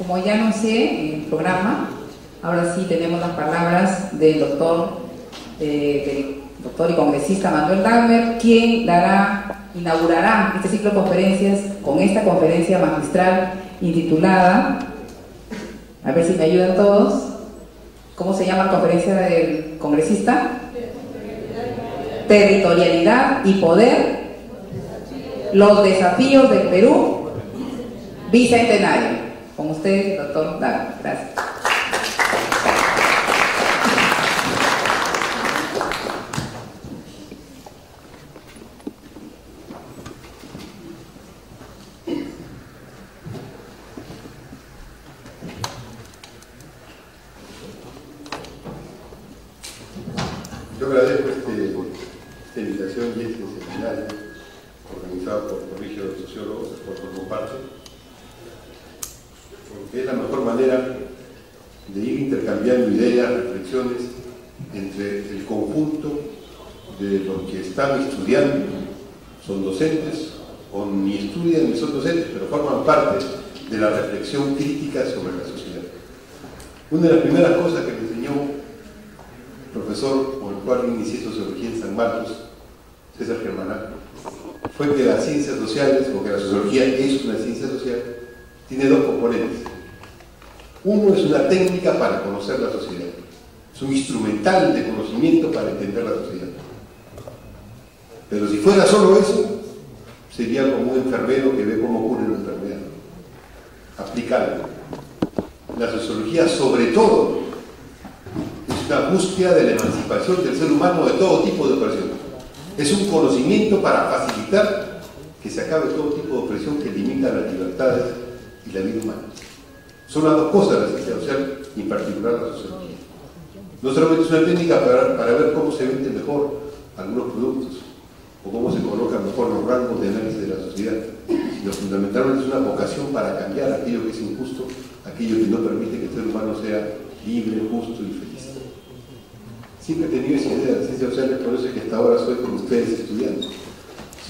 Como ya anuncié en el programa, ahora sí tenemos las palabras del doctor y congresista Manuel Dagmer, quien inaugurará este ciclo de conferencias con esta conferencia magistral intitulada, a ver si me ayudan todos, ¿cómo se llama la conferencia del congresista? Territorialidad y poder, los desafíos del Perú bicentenario. Con ustedes, doctor Dagmer. Gracias. Yo agradezco esta invitación y este seminario organizado por el Colegio de Sociólogos, por formar parte, porque es la mejor manera de ir intercambiando ideas, reflexiones entre el conjunto de los que están estudiando, son docentes, o ni estudian ni son docentes, pero forman parte de la reflexión crítica sobre la sociedad. Una de las primeras cosas que me enseñó el profesor con el cual inicié sociología en San Marcos, César Germán, fue que las ciencias sociales, o que la sociología es una ciencia social, tiene dos componentes. Uno es una técnica para conocer la sociedad, es un instrumental de conocimiento para entender la sociedad. Pero si fuera solo eso, sería como un enfermero que ve cómo ocurre una enfermedad. Aplicable. La sociología, sobre todo, es una búsqueda de la emancipación del ser humano de todo tipo de opresión. Es un conocimiento para facilitar que se acabe todo tipo de opresión que limita las libertades y la vida humana. Son las dos cosas, la ciencia social y en particular la sociología. No solamente es una técnica para ver cómo se venden mejor algunos productos o cómo se colocan mejor los rangos de análisis de la sociedad, sino fundamentalmente es una vocación para cambiar aquello que es injusto, aquello que no permite que el ser humano sea libre, justo y feliz. Siempre he tenido esa idea de las ciencias sociales, por eso es que hasta ahora soy con ustedes estudiante,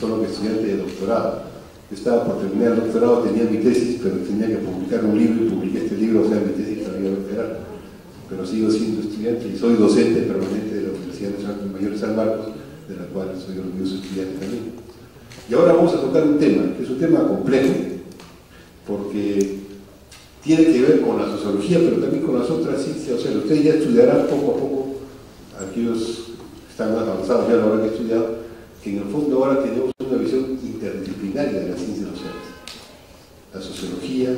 solo que estudiante de doctorado. Yo estaba por terminar el doctorado, tenía mi tesis, pero tenía que publicar un libro y publiqué este libro, o sea, mi tesis todavía va a esperar. Pero sigo siendo estudiante y soy docente permanente de la Universidad Nacional Mayor de San Marcos, de la cual soy orgulloso estudiante también. Y ahora vamos a tocar un tema, que es un tema complejo, porque tiene que ver con la sociología, pero también con las otras ciencias sociales. Ustedes ya estudiarán poco a poco, aquellos que están más avanzados ya lo habrán estudiado, que en el fondo ahora tenemos una visión interdisciplinaria de las ciencias sociales. La sociología,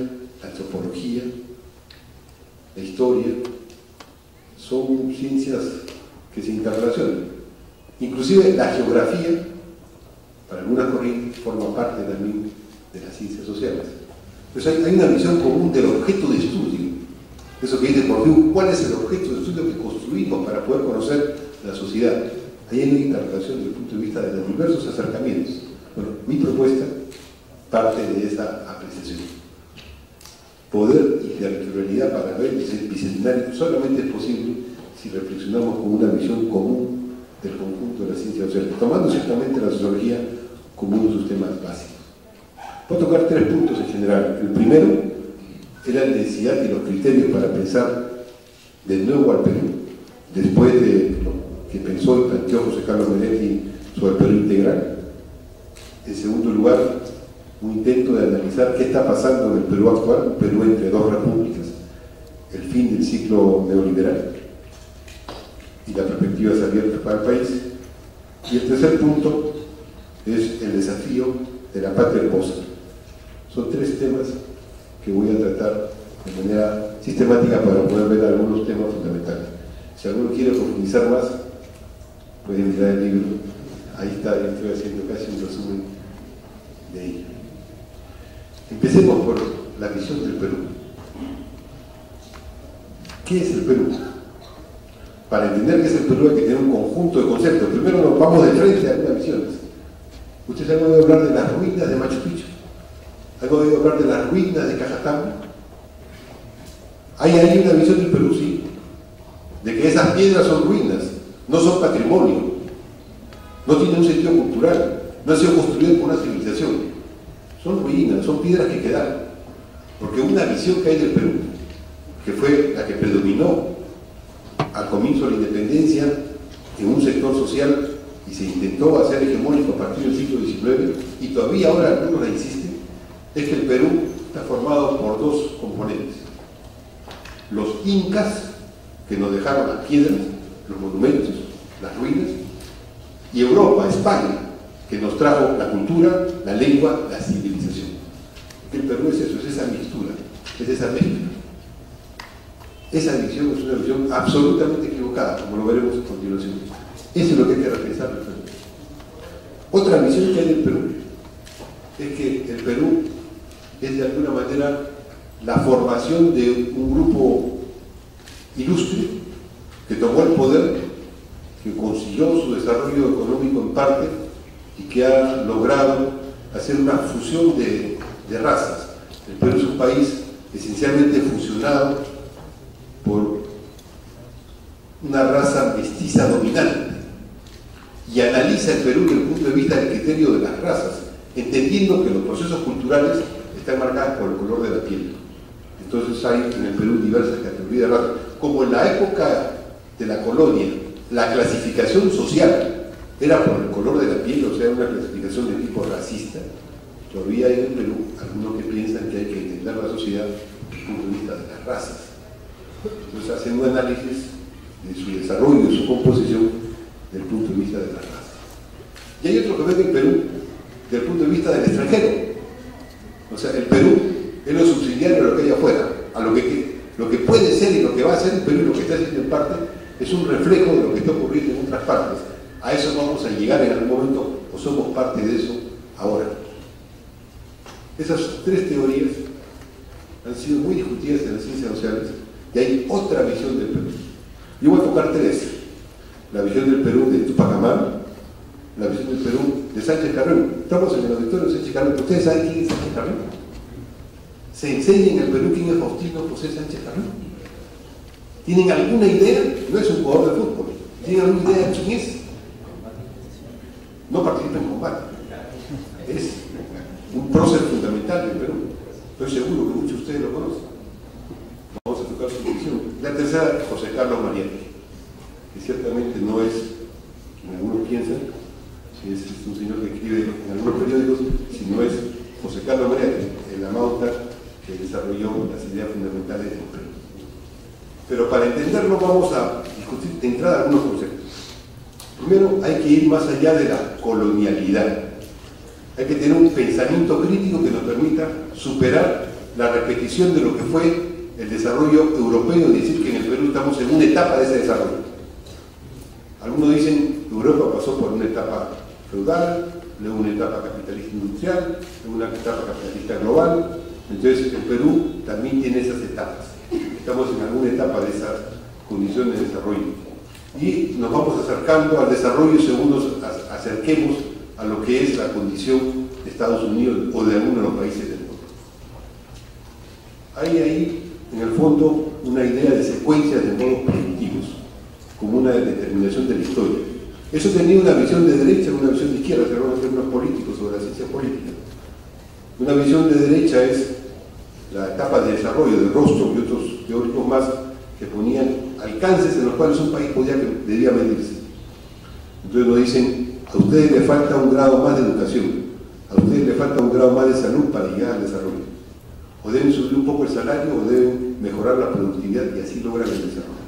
la antropología, la historia, son ciencias que se interrelacionan. Inclusive la geografía, para algunas corrientes, forma parte también de las ciencias sociales. Entonces hay una visión común del objeto de estudio. Eso que dice Bourdieu, ¿cuál es el objeto de estudio que construimos para poder conocer la sociedad? Ahí hay una interrelación desde el punto de vista de los diversos acercamientos. Bueno, mi propuesta parte de esa apreciación. Poder y territorialidad para ver el bicentenario solamente es posible si reflexionamos con una visión común del conjunto de las ciencias sociales, tomando ciertamente la sociología como uno de sus temas básicos. Voy a tocar tres puntos en general. El primero es la necesidad y los criterios para pensar de nuevo al Perú, después de lo que pensó y planteó José Carlos Benetti sobre el Perú integral. En segundo lugar, un intento de analizar qué está pasando en el Perú actual, un Perú entre dos repúblicas, el fin del ciclo neoliberal y las perspectivas abiertas para el país. Y el tercer punto es el desafío de la patria hermosa. Son tres temas que voy a tratar de manera sistemática para poder ver algunos temas fundamentales. Si alguno quiere profundizar más, puede mirar el libro. Ahí está, yo estoy haciendo casi un resumen de ello. Empecemos por la visión del Perú. ¿Qué es el Perú? Para entender qué es el Perú hay que tener un conjunto de conceptos. Primero nos vamos de frente a algunas visiones. Ustedes han oído hablar de las ruinas de Machu Picchu. ¿Han oído hablar de las ruinas de Cajatambo? Hay ahí una visión del Perú, sí, de que esas piedras son ruinas, no son patrimonio, no tienen un sentido cultural, no han sido construidas por una civilización. Son ruinas, son piedras que quedaron. Porque una visión que hay del Perú, que fue la que predominó al comienzo de la independencia en un sector social y se intentó hacer hegemónico a partir del siglo XIX, y todavía ahora algunos la insisten, es que el Perú está formado por dos componentes: los incas, que nos dejaron las piedras, los monumentos, las ruinas, y Europa, España, que nos trajo la cultura, la lengua, la civilización. El Perú es eso, es esa mixtura, es esa mezcla. Esa visión es una visión absolutamente equivocada, como lo veremos a continuación. Eso es lo que hay que repensar del Perú. Otra visión que hay del Perú es que el Perú es de alguna manera la formación de un grupo ilustre que tomó el poder, que consiguió su desarrollo económico en parte y que ha logrado hacer una fusión de razas. El Perú es un país esencialmente fusionado por una raza mestiza dominante, y analiza el Perú desde el punto de vista del criterio de las razas, entendiendo que los procesos culturales están marcados por el color de la piel. Entonces hay en el Perú diversas categorías de razas. Como en la época de la colonia, la clasificación social era por el color de la piel, o sea, una clasificación de tipo racista, todavía hay en el Perú algunos que piensan que hay que entender la sociedad desde el punto de vista de las razas. Entonces hacen un análisis de su desarrollo, de su composición, desde el punto de vista de las razas. Y hay otro que ven el Perú desde el punto de vista del extranjero. O sea, el Perú es lo subsidiario de lo que hay afuera, a lo que puede ser y lo que va a ser el Perú, y lo que está haciendo en parte es un reflejo de lo que está ocurriendo en otras partes. A eso vamos a llegar en algún momento, o somos parte de eso ahora. Esas tres teorías han sido muy discutidas en las ciencias sociales, y hay otra visión del Perú. Yo voy a tocar tres: la visión del Perú de Tupac Amaru, la visión del Perú de Sánchez Carreño. Estamos en el auditorio de Sánchez Carreño. ¿Ustedes saben quién es Sánchez Carreño? ¿Se enseña en el Perú quién es Faustino José Sánchez Carreño? ¿Tienen alguna idea? No es un jugador de fútbol. ¿Tienen alguna idea de quién es? No participa en combate. Es un prócer fundamental del Perú. Estoy seguro que muchos de ustedes lo conocen. Vamos a tocar su visión. La tercera, José Carlos Mariátegui, que ciertamente no es, como algunos piensan, es un señor que escribe en algunos periódicos, sino es José Carlos Mariátegui, el amauta que desarrolló las ideas fundamentales del Perú. Pero para entenderlo vamos a discutir de entrada algunos conceptos. Primero, hay que ir más allá de la colonialidad. Hay que tener un pensamiento crítico que nos permita superar la repetición de lo que fue el desarrollo europeo, y decir que en el Perú estamos en una etapa de ese desarrollo. Algunos dicen que Europa pasó por una etapa feudal, luego una etapa capitalista industrial, luego una etapa capitalista global. Entonces el Perú también tiene esas etapas. Estamos en alguna etapa de esas condiciones de desarrollo. Y nos vamos acercando al desarrollo según nos acerquemos a lo que es la condición de Estados Unidos o de alguno de los países del mundo. Hay ahí, en el fondo, una idea de secuencias de modos productivos, como una determinación de la historia. Eso tenía una visión de derecha y una visión de izquierda, que van a ser unos políticos sobre la ciencia política. Una visión de derecha es la etapa de desarrollo de Rostock y otros teóricos más que ponían alcances en los cuales un país debía medirse. Entonces nos dicen: a ustedes les falta un grado más de educación, a ustedes les falta un grado más de salud para llegar al desarrollo. O deben subir un poco el salario, o deben mejorar la productividad, y así logran el desarrollo.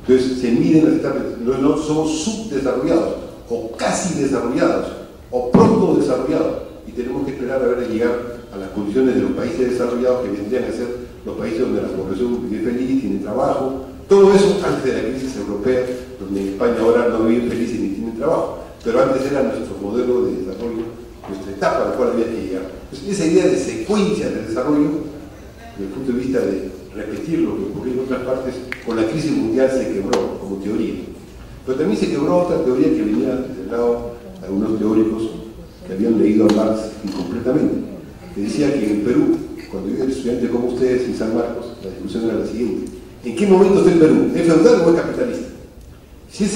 Entonces se miden las etapas. No somos subdesarrollados, o casi desarrollados, o pronto desarrollados, y tenemos que esperar a ver llegar a las condiciones de los países desarrollados, que vendrían a ser los países donde la población vive feliz, tiene trabajo. Todo eso antes de la crisis europea, donde en España ahora no viven felices ni tienen trabajo, pero antes era nuestro modelo de desarrollo, nuestra etapa a la cual había que llegar. Entonces, esa idea de secuencia del desarrollo, desde el punto de vista de repetir lo que ocurrió en otras partes, con la crisis mundial se quebró como teoría. Pero también se quebró otra teoría que venía del lado de algunos teóricos que habían leído a Marx incompletamente, que decía que en el Perú, cuando yo era estudiante como ustedes en San Marcos, la discusión era la siguiente: ¿en qué momento está el Perú? ¿Es feudal o es capitalista? Si es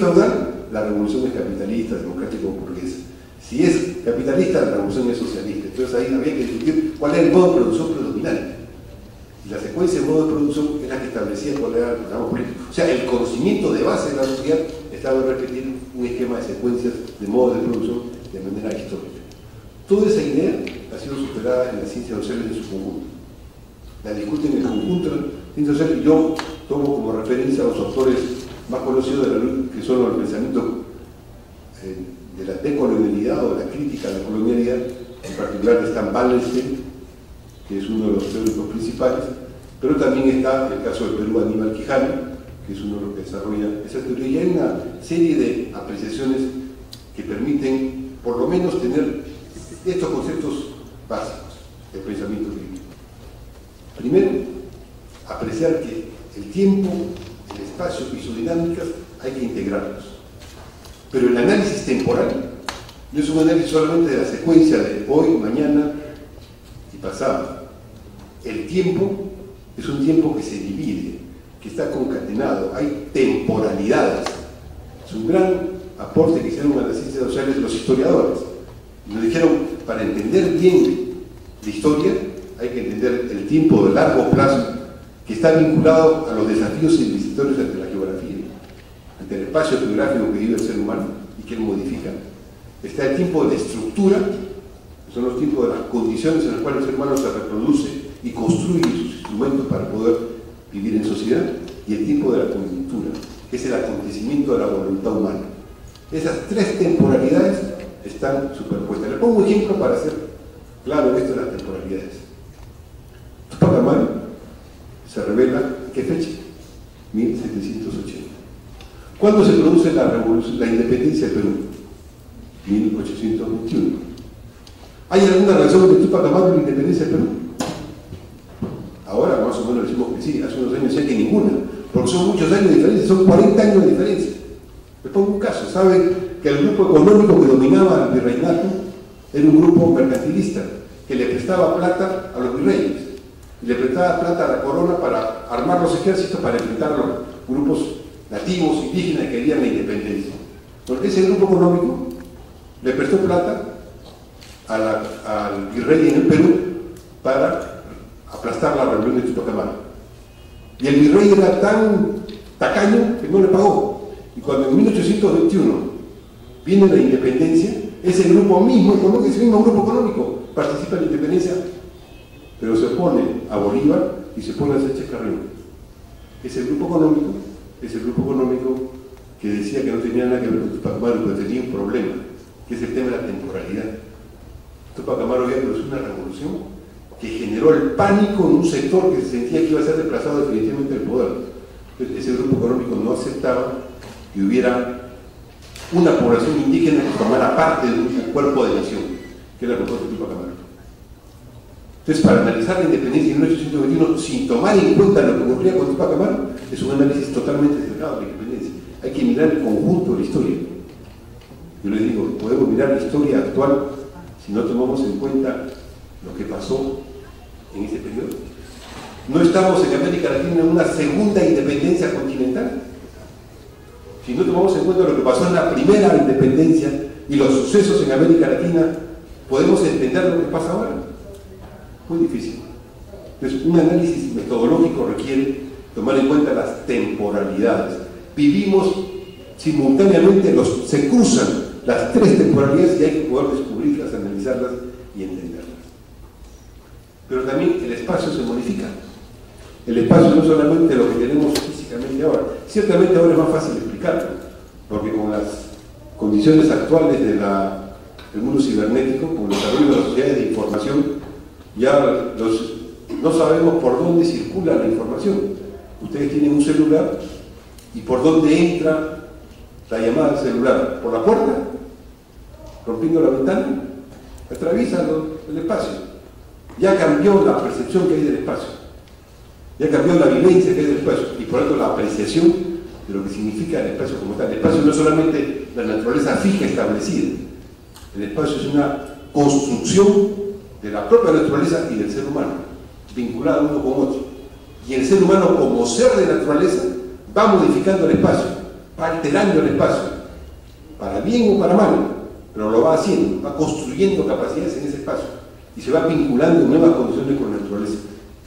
feudal, la revolución es capitalista, democrática o burguesa. Si es capitalista, la revolución es socialista. Entonces ahí había que discutir cuál era el modo de producción predominante. secuencia de modo de producción es la que establecía cuál era el programa político. O sea, el conocimiento de base de la sociedad estaba en repetir un esquema de secuencias de modo de producción de manera histórica. Toda esa idea ha sido superada en la ciencia social en su conjunto. La discuten en el conjunto de la ciencia social, y yo tomo como referencia a los autores más conocidos de la lucha, que son los pensamientos de la decolonialidad o de la crítica a la colonialidad, en particular de Stan Wallenstein, que es uno de los teóricos principales, pero también está el caso del Perú, Aníbal Quijano, que es uno de los que desarrolla esa teoría. Y hay una serie de apreciaciones que permiten, por lo menos, tener estos conceptos básicos del pensamiento crítico. Primero, apreciar que el tiempo, el espacio y sus dinámicas hay que integrarlos. Pero el análisis temporal no es un análisis solamente de la secuencia de hoy, mañana y pasado. El tiempo es un tiempo que se divide, que está concatenado, hay temporalidades. Es un gran aporte que hicieron a las ciencias sociales los historiadores. Nos dijeron, para entender bien la historia, hay que entender el tiempo de largo plazo que está vinculado a los desafíos civilizatorios ante la geografía, ante el espacio geográfico que vive el ser humano y que él modifica. Está el tiempo de estructura, que son los tiempos de las condiciones en las cuales el ser humano se reproduce y construye sus instrumentos para poder vivir en sociedad, y el tiempo de la coyuntura, que es el acontecimiento de la voluntad humana. Esas tres temporalidades están superpuestas. Le pongo un ejemplo para hacer claro esto de las temporalidades. Tupac Amaru se revela en qué fecha, 1780. ¿Cuándo se produce la independencia del Perú? 1821. ¿Hay alguna razón entre Tupac Amaru y la independencia del Perú? Ahora más o menos decimos que sí, hace unos años decía que ninguna, porque son muchos años de diferencia, son 40 años de diferencia. Les pongo un caso. ¿Saben que el grupo económico que dominaba el virreinato era un grupo mercantilista que le prestaba plata a los virreyes y le prestaba plata a la corona para armar los ejércitos para enfrentar a los grupos nativos, indígenas que querían la independencia? Porque ese grupo económico le prestó plata al virrey en el Perú para aplastar la rebelión de Tupac Amaru. Y el virrey era tan tacaño que no le pagó. Y cuando en 1821 viene la independencia, ese grupo mismo económico, ese mismo grupo económico participa en la independencia, pero se opone a Bolívar y se opone a Sánchez Carrión. Ese grupo económico que decía que no tenía nada que ver con Tupac Amaru, pero tenía un problema, que es el tema de la temporalidad. Tupac Amaru había producido una revolución que generó el pánico en un sector que se sentía que iba a ser desplazado definitivamente del poder. Ese grupo económico no aceptaba que hubiera una población indígena que formara parte de un cuerpo de nación, que era la propuesta de Tupac Amaru. Entonces, para analizar la independencia en 1821 sin tomar en cuenta lo que ocurría con Tupac Amaru, es un análisis totalmente cerrado de la independencia. Hay que mirar el conjunto de la historia. Yo les digo, podemos mirar la historia actual si no tomamos en cuenta lo que pasó en ese periodo. No estamos en América Latina en una segunda independencia continental. Si no tomamos en cuenta lo que pasó en la primera independencia y los sucesos en América Latina, ¿podemos entender lo que pasa ahora? Muy difícil. Entonces, un análisis metodológico requiere tomar en cuenta las temporalidades. Vivimos simultáneamente, se cruzan las tres temporalidades y hay que poder descubrirlas, analizarlas y entenderlas. Pero también el espacio se modifica. El espacio no es solamente lo que tenemos físicamente ahora. Ciertamente ahora es más fácil explicarlo, porque con las condiciones actuales del mundo cibernético, con el desarrollo de las sociedades de información, ya no sabemos por dónde circula la información. Ustedes tienen un celular y por dónde entra la llamada del celular, por la puerta, rompiendo la ventana, atraviesa el espacio. Ya cambió la percepción que hay del espacio, ya cambió la vivencia que hay del espacio y por tanto la apreciación de lo que significa el espacio como tal. El espacio no es solamente la naturaleza fija establecida, el espacio es una construcción de la propia naturaleza y del ser humano, vinculado uno con otro. Y el ser humano, como ser de naturaleza, va modificando el espacio, va alterando el espacio, para bien o para mal, pero lo va haciendo, va construyendo capacidades en ese espacio y se va vinculando en nuevas condiciones con la naturaleza.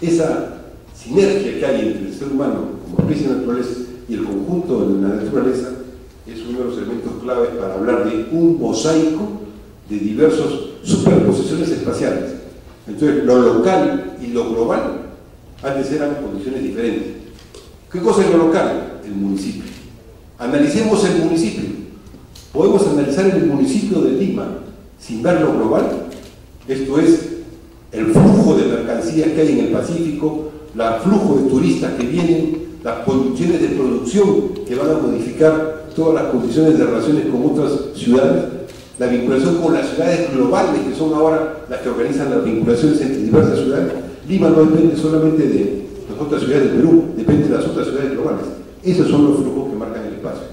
Esa sinergia que hay entre el ser humano como especie de naturaleza y el conjunto de la naturaleza es uno de los elementos claves para hablar de un mosaico de diversas superposiciones espaciales. Entonces, lo local y lo global antes eran condiciones diferentes. ¿Qué cosa es lo local? El municipio. Analicemos el municipio. ¿Podemos analizar el municipio de Lima sin ver lo global? Esto es, el flujo de mercancías que hay en el Pacífico, el flujo de turistas que vienen, las condiciones de producción que van a modificar todas las condiciones de relaciones con otras ciudades, la vinculación con las ciudades globales, que son ahora las que organizan las vinculaciones entre diversas ciudades. Lima no depende solamente de las otras ciudades del Perú, depende de las otras ciudades globales. Esos son los flujos que marcan el espacio.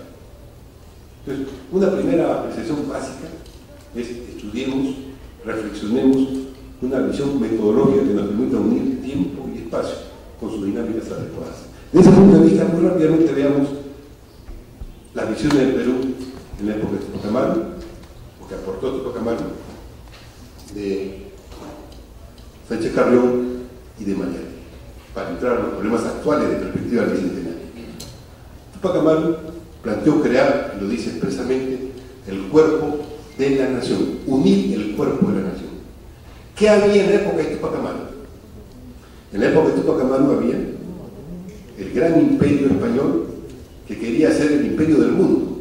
Entonces, una primera apreciación básica es estudiemos, reflexionemos una visión metodológica que nos permita unir tiempo y espacio con sus dinámicas adecuadas. Desde ese punto de vista, muy rápidamente veamos las visiones del Perú en la época de Tupac Amaru, o que aportó Tupac Amaru, de Sánchez Carrión y de Mariano, para entrar a los problemas actuales de perspectiva del bicentenario. Tupac Amaru planteó crear, y lo dice expresamente, el cuerpo de la nación, unir el cuerpo de la nación. ¿Qué había en la época de Tupac Amaru? En la época de Tupac Amaru había el gran imperio español que quería ser el imperio del mundo.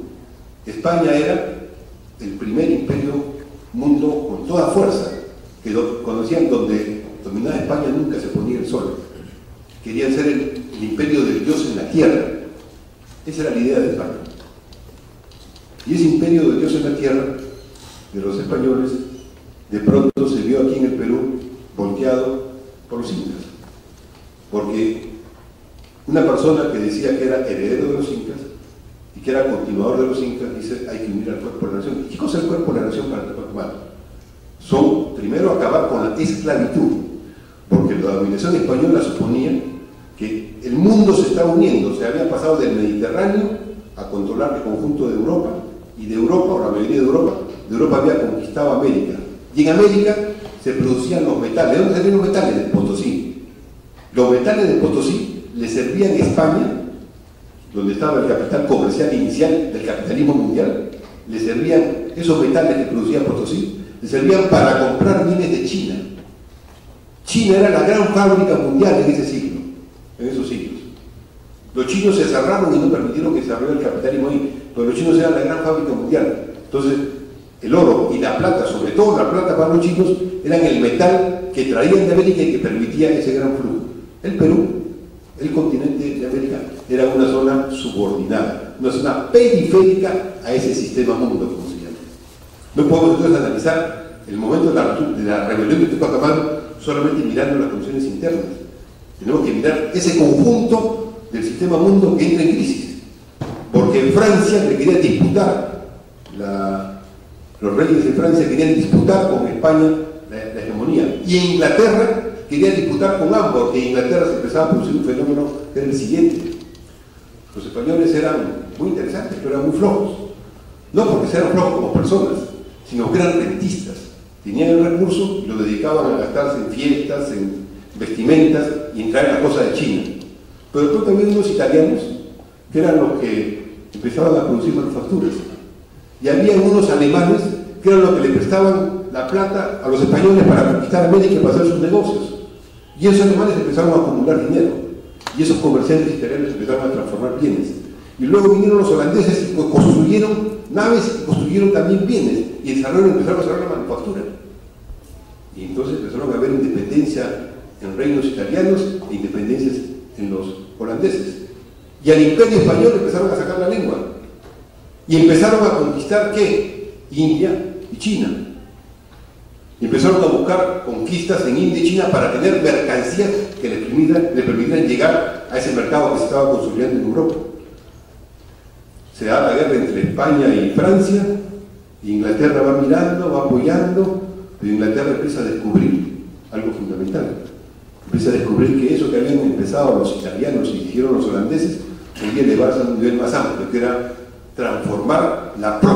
España era el primer imperio mundo con toda fuerza, que conocían donde dominaba España nunca se ponía el sol. Querían ser el imperio del Dios en la tierra. Esa era la idea de España. Y ese imperio del Dios en la tierra, de los españoles, de pronto se vio aquí en el Perú volteado por los incas. Porque una persona que decía que era heredero de los incas y que era continuador de los incas dice hay que unir al cuerpo de la nación. ¿Y qué cosa es el cuerpo de la nación para Tupac Amaru? Son, primero, acabar con la esclavitud, porque la dominación española suponía que el mundo se estaba uniendo, se había pasado del Mediterráneo a controlar el conjunto de Europa, y de Europa, o la mayoría de Europa había conquistado América. Y en América se producían los metales. ¿De dónde salían los metales? De Potosí. Los metales de Potosí le servían a España, donde estaba el capital comercial inicial del capitalismo mundial, le servían esos metales que producía Potosí, le servían para comprar bienes de China. China era la gran fábrica mundial en ese siglo, en esos siglos. Los chinos se cerraron y no permitieron que se abriera el capitalismo ahí, pero los chinos eran la gran fábrica mundial. Entonces, el oro y la plata, sobre todo la plata para los chinos, eran el metal que traían de América y que permitía ese gran flujo. El Perú, el continente de América, era una zona subordinada, una zona periférica a ese sistema mundo, como se llama. No podemos entonces analizar el momento de la rebelión de Tupac Amaru solamente mirando las condiciones internas. Tenemos que mirar ese conjunto del sistema mundo que entra en crisis, porque en Francia le querían disputar, los reyes de Francia querían disputar con España la hegemonía, y en Inglaterra querían disputar con ambos, porque en Inglaterra se empezaba a producir un fenómeno que era el siguiente. Los españoles eran muy interesantes, pero eran muy flojos, no porque eran flojos como personas, sino que eran rentistas, tenían el recurso y lo dedicaban a gastarse en fiestas, en vestimentas y en traer las cosas de China. Pero después también unos italianos, que eran los que empezaban a producir manufacturas. Y había unos alemanes, que eran los que le prestaban la plata a los españoles para conquistar América y para hacer sus negocios. Y esos alemanes empezaron a acumular dinero. Y esos comerciantes italianos empezaron a transformar bienes. Y luego vinieron los holandeses y construyeron naves y construyeron también bienes. Y empezaron a desarrollar la manufactura. Y entonces empezaron a haber independencia en reinos italianos e independencias en los holandeses. Y al imperio español empezaron a sacar la lengua. Y empezaron a conquistar, ¿qué? India y China. Y empezaron a buscar conquistas en India y China para tener mercancías que le permitieran llegar a ese mercado que se estaba consolidando en Europa. Se da la guerra entre España y Francia, y Inglaterra va mirando, va apoyando, pero Inglaterra empieza a descubrir algo fundamental. Empieza a descubrir que eso que habían empezado los italianos y hicieron los holandeses podía elevarse a un nivel más amplio, que era transformar la propia